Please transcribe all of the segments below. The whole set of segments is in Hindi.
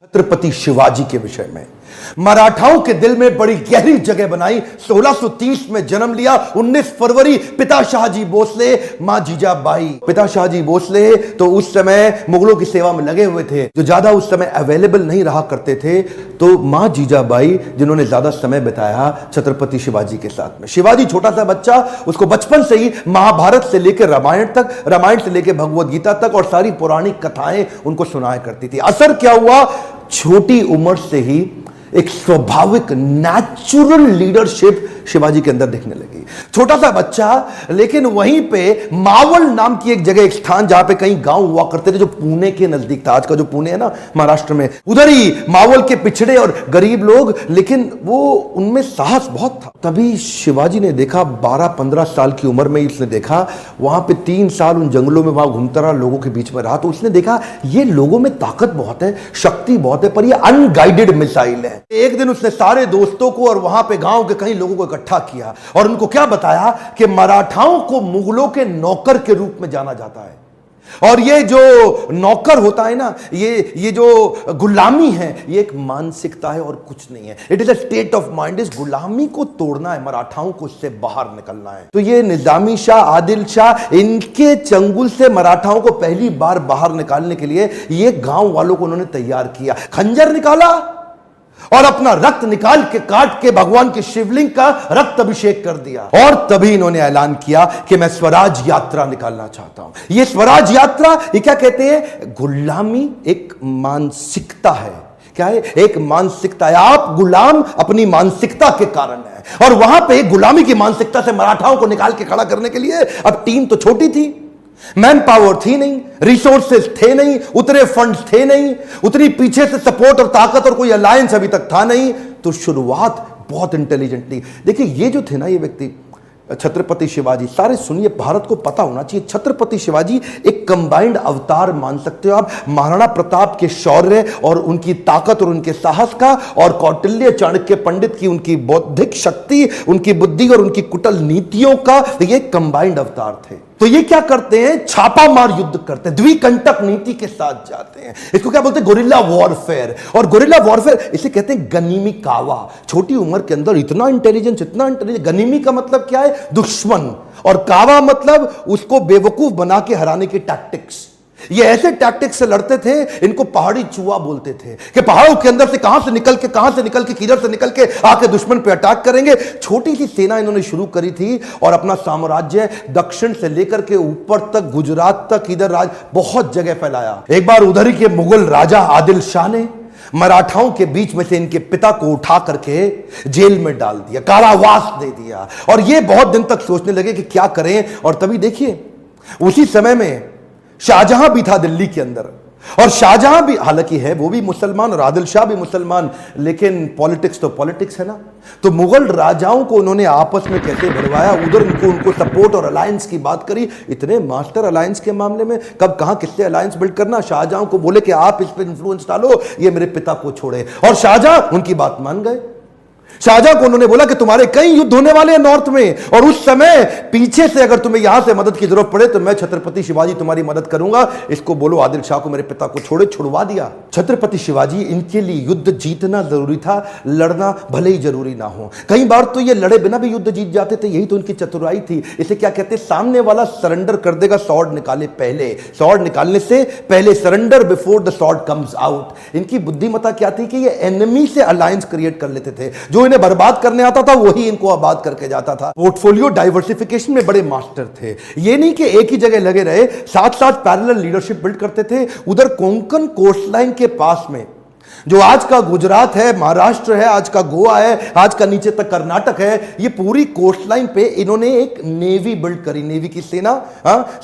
छत्रपति शिवाजी के विषय में मराठाओं के दिल में बड़ी गहरी जगह बनाई। 1630 में जन्म लिया। 19 फरवरी पिता शाहजी भोसले, मां जीजाबाई। पिता शाहजी भोसले तो उस समय मुगलों की सेवा में लगे हुए थे, जो ज्यादा उस समय अवेलेबल नहीं रहा करते थे। तो मां जीजाबाई जिन्होंने ज्यादा समय बिताया छत्रपति शिवाजी के साथ में। शिवाजी छोटा सा बच्चा, उसको बचपन से ही महाभारत से लेकर रामायण तक, रामायण से लेकर भगवद गीता तक और सारी पौराणिक कथाएं उनको सुनाया करती थी। असर क्या हुआ, छोटी उम्र से ही एक स्वाभाविक नेचुरल लीडरशिप शिवाजी के अंदर दिखने लगी। छोटा सा बच्चा, लेकिन वहीं पे मावल नाम की एक जगह, एक स्थान जहां पे कई गांव हुआ करते थे, जो पुणे के नजदीक था। आज का जो पुणे है ना महाराष्ट्र में, उधर ही मावल के पिछड़े और गरीब लोग, लेकिन वो उनमें साहस बहुत था। तभी शिवाजी ने देखा, 12-15 साल की उम्र में उसने देखा, वहां पे 3 साल उन जंगलों में वहां घूमता रहा, लोगों के बीच में रहा। तो उसने देखा ये लोगों में ताकत बहुत है, शक्ति बहुत है, पर ये अनगाइडेड मिसाइल है। एक दिन उसने सारे दोस्तों को और वहां पे गांव के कई लोगों को इकट्ठा किया और उनको क्या बताया कि मराठाओं को मुगलों के नौकर के रूप में जाना जाता है, और ये जो नौकर होता है ना, ये जो गुलामी है, ये एक मानसिकता है और कुछ नहीं है। It is a state of mind. इस गुलामी को तोड़ना है, मराठाओं को उससे बाहर निकलना है। तो ये निजामी शाह, आदिल शाह, इनके चंगुल से मराठाओं को पहली बार बाहर निकालने के लिए ये गांव वालों को उन्होंने तैयार किया। खंजर निकाला और अपना रक्त निकाल के काट के भगवान के शिवलिंग का रक्त अभिषेक कर दिया, और तभी इन्होंने ऐलान किया कि मैं स्वराज यात्रा निकालना चाहता हूं। ये स्वराज यात्रा, ये क्या कहते हैं, गुलामी एक मानसिकता है। क्या है? एक मानसिकता है। आप गुलाम अपनी मानसिकता के कारण है, और वहां पे गुलामी की मानसिकता से मराठाओं को निकाल के खड़ा करने के लिए अब टीम तो छोटी थी, मैन पावर थी नहीं, रिसोर्सेज थे नहीं, उतने फंड्स थे नहीं, उतनी पीछे से सपोर्ट और ताकत और कोई अलायंस अभी तक था नहीं। तो शुरुआत बहुत इंटेलिजेंटली, देखिए ये जो थे ना, ये व्यक्ति छत्रपति शिवाजी, सारे सुनिए, भारत को पता होना चाहिए, छत्रपति शिवाजी एक कंबाइंड अवतार मान सकते हो आप, महाराणा प्रताप के शौर्य और उनकी ताकत और उनके साहस का, और कौटिल्य चाणक्य पंडित की उनकी बौद्धिक शक्ति, उनकी बुद्धि और उनकी कुटिल नीतियों का ये कंबाइंड अवतार थे। तो ये क्या करते हैं, छापा मार युद्ध करते हैं, द्विकंटक नीति के साथ जाते हैं। इसको क्या बोलते हैं, गोरिल्ला वॉरफेयर। और गोरिल्ला वॉरफेयर इसे कहते हैं गनीमी कावा। छोटी उम्र के अंदर इतना इंटेलिजेंस, इतना इंटेलिजेंस। गनीमी का मतलब क्या है, दुश्मन, और कावा मतलब उसको बेवकूफ बना के हराने की टैक्टिक्स। ये ऐसे टैक्टिक्स से लड़ते थे, इनको पहाड़ी चूहा बोलते थे, कि पहाड़ों के अंदर से कहां से निकल के किधर से निकल के आके दुश्मन पे अटैक करेंगे। छोटी सी सेना इन्होंने शुरू करी थी और अपना साम्राज्य दक्षिण से लेकर के ऊपर तक, गुजरात तक, इधर बहुत जगह फैलाया। एक बार उधर ही के मुगल राजा आदिल शाह ने मराठाओं के बीच में से इनके पिता को उठा करके जेल में डाल दिया, कारावास दे दिया, और ये बहुत दिन तक सोचने लगे कि क्या करें। और तभी देखिए उसी समय में शाहजहां भी था दिल्ली के अंदर, और शाहजहां भी हालांकि है वो भी मुसलमान और आदिल शाह भी मुसलमान, लेकिन पॉलिटिक्स तो पॉलिटिक्स है ना। तो मुगल राजाओं को उन्होंने आपस में कैसे भिड़वाया, उधर उनको सपोर्ट और अलायंस की बात करी। इतने मास्टर अलायंस के मामले में, कब कहां किससे अलायंस बिल्ड करना। शाहजहां को बोले कि आप इस पर इंफ्लुएंस डालो, ये मेरे पिता को छोड़े, और शाहजहां उनकी बात मान गए। शाहजहां को उन्होंने बोला कि तुम्हारे कई युद्ध होने वाले हैं नॉर्थ में, और उस समय पीछे से अगर तुम्हें यहां से मदद की जरूरत पड़े तो मैं छत्रपति शिवाजी तुम्हारी मदद करूंगा। इसको बोलो आदिल शाह को मेरे पिता को छोड़े। छुड़वा दिया। छत्रपति शिवाजी, इनके लिए युद्ध जीतना जरूरी था, लड़ना भले ही जरूरी ना हो। कई बार तो ये लड़े बिना भी युद्ध जीत जाते थे, यही तो उनकी चतुराई थी। इसे क्या कहते हैं, सामने वाला सरेंडर कर देगा स्वॉर्ड निकाले पहले, स्वॉर्ड निकालने से पहले, surrender before the sword comes out. इनकी बुद्धिमत्ता क्या थी कि ये एनिमी से अलायंस क्रिएट कर लेते थे, जो इन्हें बर्बाद करने आता था वही इनको आबाद करके जाता था। पोर्टफोलियो डाइवर्सिफिकेशन में बड़े मास्टर थे। ये नहीं कि एक ही जगह लगे रहे, साथ साथ पैरेलल लीडरशिप बिल्ड करते थे। उधर कोंकण कोस्टलाइन के पास में, जो आज का गुजरात है, महाराष्ट्र है, आज का गोवा है, आज का नीचे तक कर्नाटक है, ये पूरी कोस्टलाइन पे इन्होंने एक नेवी बिल्ड करी, नेवी की सेना,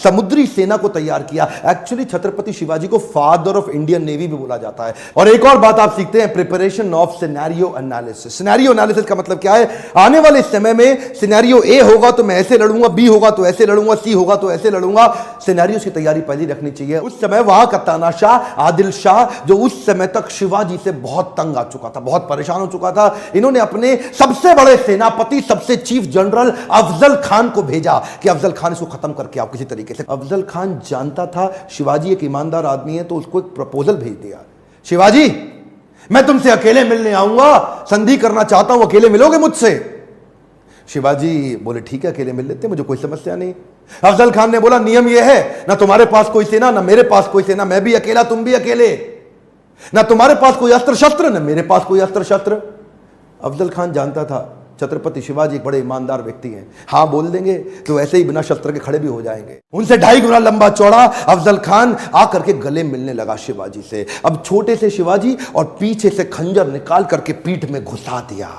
समुद्री सेना को तैयार किया। एक्चुअली छत्रपति शिवाजी को फादर ऑफ इंडियन नेवी भी बोला जाता है। और एक और बात आप सीखते हैं, preparation of scenario analysis. Scenario analysis का मतलब क्या है, आने वाले समय में सिनेरियो ए होगा तो मैं ऐसे लड़ूंगा, बी होगा तो ऐसे लड़ूंगा, सी होगा तो ऐसे लड़ूंगा। सिनेरियो की तैयारी पहले रखनी चाहिए। उस समय वहां का तानाशाह आदिल शाह, जो उस समय तक शिवाजी से बहुत तंग आ चुका था, बहुत परेशान हो चुका था, इन्होंने अपने सबसे बड़े सेनापति, सबसे चीफ जनरल अफजल खान को भेजा कि अफजल खान इसको खत्म करके आओ किसी तरीके से। अफजल खान जानता था शिवाजी एक ईमानदार आदमी है, तो उसको एक प्रपोजल भेज दिया, शिवाजी मैं तुमसे अकेले मिलने आऊंगा, संधि करना चाहता हूं, अकेले मिलोगे मुझसे? शिवाजी बोले ठीक है, अकेले मिल लेते, मुझे कोई समस्या नहीं। अफजल खान ने बोला नियम यह है, ना तुम्हारे पास कोई सेना, ना मेरे पास कोई सेना, मैं भी अकेला, तुम भी अकेले, ना तुम्हारे पास कोई अस्त्र शस्त्र, ना मेरे पास कोई अस्त्र शस्त्र। अफजल खान जानता था छत्रपति शिवाजी एक बड़े ईमानदार व्यक्ति हैं, हां बोल देंगे तो ऐसे ही बिना शस्त्र के खड़े भी हो जाएंगे। उनसे 2.5 गुना लंबा चौड़ा अफजल खान आकर के गले मिलने लगा शिवाजी से। अब छोटे से शिवाजी और पीछे से खंजर निकाल करके पीठ में घुसा दिया।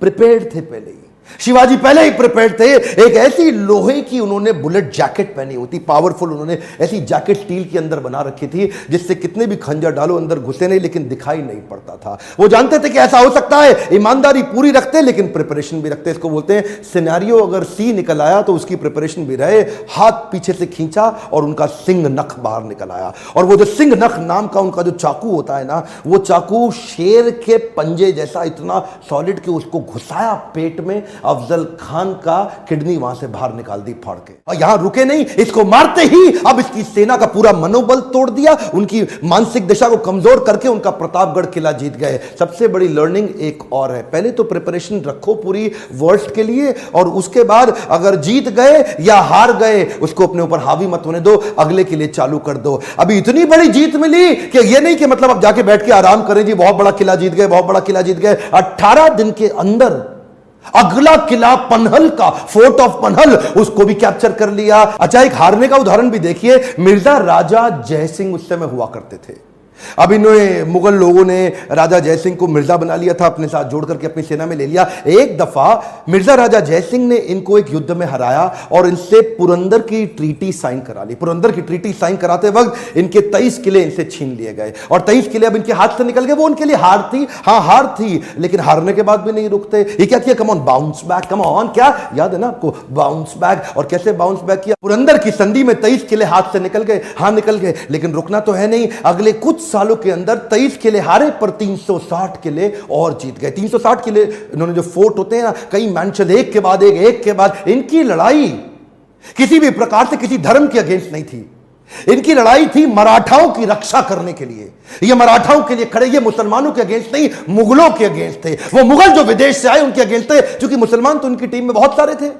प्रिपेयर्ड थे पहले ही, शिवाजी पहले ही प्रिपेयर्ड थे। एक ऐसी लोहे की उन्होंने बुलेट जैकेट पहनी होती, पावरफुल, उन्होंने ऐसी जैकेट स्टील के अंदर बना रखी थी जिससे कितने भी खंजर डालो अंदर घुसे नहीं, लेकिन दिखाई नहीं पड़ता था। वो जानते थे कि ऐसा हो सकता है, ईमानदारी पूरी रखते लेकिन प्रिपरेशन भी रखते। इसको बोलते हैं सिनेरियो अगर सी निकल आया तो उसकी प्रिपरेशन भी रहे। हाथ पीछे से खींचा और उनका सिंह नख बाहर निकल आया, और वो जो सिंह नख नाम का उनका जो चाकू होता है ना, वो चाकू शेर के पंजे जैसा इतना सॉलिड कि उसको घुसाया पेट में। अफजल खान का किडनी वहां से बाहर निकाल दी फाड़ के, और यहां रुके नहीं, इसको मारते ही अब इसकी सेना का पूरा मनोबल तोड़ दिया, उनकी मानसिक दिशा को कमजोर करके उनका प्रतापगढ़ किला जीत गए। सबसे बड़ी लर्निंग एक और है, पहले तो प्रिपरेशन रखो पूरी वर्स्ट के लिए, और उसके बाद अगर जीत गए या हार गए उसको अपने ऊपर हावी मत होने दो, अगले के लिए चालू कर दो। अभी इतनी बड़ी जीत मिली कि ये नहीं कि मतलब अब जाके बैठ के आराम करें जी, बहुत बड़ा किला जीत गए, बहुत बड़ा किला जीत गए। 18 दिन के अंदर अगला किला पनहल का, फोर्ट ऑफ पनहल, उसको भी कैप्चर कर लिया। अच्छा, एक हारने का उदाहरण भी देखिए, मिर्जा राजा जयसिंह उस समय हुआ करते थे। अब इन्होंने मुगल लोगों ने राजा जयसिंह को मिर्जा बना लिया था, अपने साथ जोड़ करके अपनी सेना में ले लिया। एक दफा मिर्जा राजा जयसिंह ने इनको एक युद्ध में हराया और इनसे पुरंदर की ट्रीटी साइन करा ली। पुरंदर की ट्रीटी साइन कराते वक्त इनके 23 किले इनसे छीन लिए गए, और 23 किले अब इनके हाथ से निकल गए। वो उनके लिए हार थी, हाँ हार थी, लेकिन हारने के बाद भी नहीं रुकते। ये क्या किया, come on bounce back, come on, क्या याद है ना आपको, बाउंस बैक। और कैसे बाउंस बैक किया, पुरंदर की संधि में 23 किले हाथ से निकल गए, हाँ निकल गए, लेकिन रुकना तो है नहीं। अगले कुछ सालों के अंदर 23 किले हारे पर 360 किले और जीत गए। 360 किले इन्होंने, जो फोर्ट होते हैं ना, कई मैंशन, एक के बाद एक, एक के बाद। इनकी लड़ाई किसी भी प्रकार से किसी धर्म के अगेंस्ट नहीं थी, इनकी लड़ाई थी मराठाओं की रक्षा करने के लिए। ये मराठाओं के लिए खड़े, ये मुसलमानों के अगेंस्ट नहीं, मुगलों के अगेंस्ट थे। वो मुगल जो विदेश से आए उनके अगेंस्ट थे, क्योंकि मुसलमान तो उनकी टीम में बहुत सारे थे।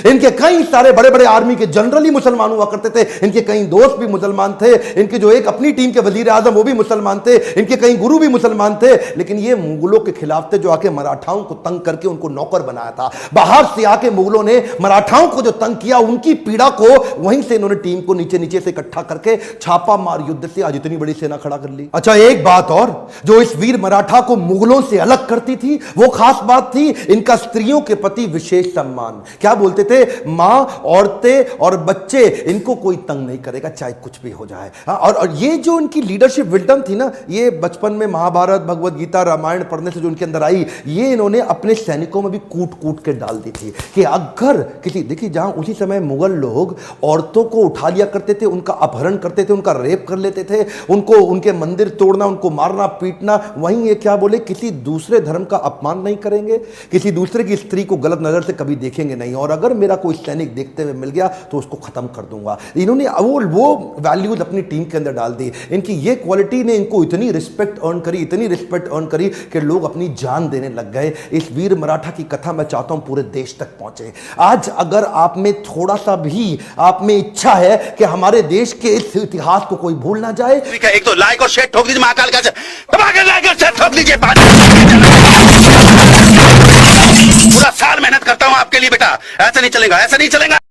इनके कई सारे बड़े बड़े आर्मी के जनरल ही मुसलमान हुआ करते थे, इनके कई दोस्त भी मुसलमान थे, इनके जो एक अपनी टीम के वजीर आजम वो भी मुसलमान थे, इनके कई गुरु भी मुसलमान थे। लेकिन ये मुगलों के खिलाफ थे, जो आके मराठाओं को तंग करके उनको नौकर बनाया था। बाहर से आके मुगलों ने मराठाओं को जो तंग किया, उनकी पीड़ा को वहीं से इन्होंने टीम को नीचे नीचे से इकट्ठा करके छापा मार युद्ध से आज इतनी बड़ी सेना खड़ा कर ली। अच्छा, एक बात और जो इस वीर मराठा को मुगलों से अलग करती थी, वो खास बात थी इनका स्त्रियों के प्रति विशेष सम्मान। क्या बोलते थे, मां, औरतें और बच्चे, इनको कोई तंग नहीं करेगा चाहे कुछ भी हो जाए। और ये जो इनकी लीडरशिप विल्डम थी ना, ये बचपन में महाभारत, भगवत गीता, रामायण पढ़ने से जो इनके अंदर आई, ये इन्होंने अपने सैनिकों में भी कूट कूट के डाल दी थी कि अगर किसी, देखिए जहां उसी समय मुगल लोग औरतों को उठा लिया करते थे, उनका अपहरण करते थे, उनका रेप कर लेते थे, उनको उनके मंदिर तोड़ना, उनको मारना पीटना, वहीं ये क्या बोले, किसी दूसरे धर्म का अपमान नहीं करेंगे, किसी दूसरे की स्त्री को गलत नजर से कभी देखेंगे नहीं, और अगर मेरा कोई सैनिक देखते हुए मिल गया तो उसको खत्म कर दूंगा। इन्होंने वो वैल्यूज अपनी टीम के अंदर डाल दी। इनकी ये क्वालिटी ने इनको इतनी रिस्पेक्ट अर्न करी, इतनी रिस्पेक्ट अर्न करी कि लोग अपनी जान देने लग गए। इस वीर मराठा की कथा मैं चाहता हूं पूरे देश तक पहुंचे। आज अगर आप में थोड़ा सा भी आप में इच्छा है कि हमारे देश के इस इतिहास को कोई भूल ना जाए, एक तो लाइक और शेयर ठोक दीजिए, महाकाल का लाइक और शेयर ठोक दीजिए। पूरा साल मेहनत करता हूं आपके लिए बेटा, ऐसा नहीं चलेगा, ऐसा नहीं चलेगा।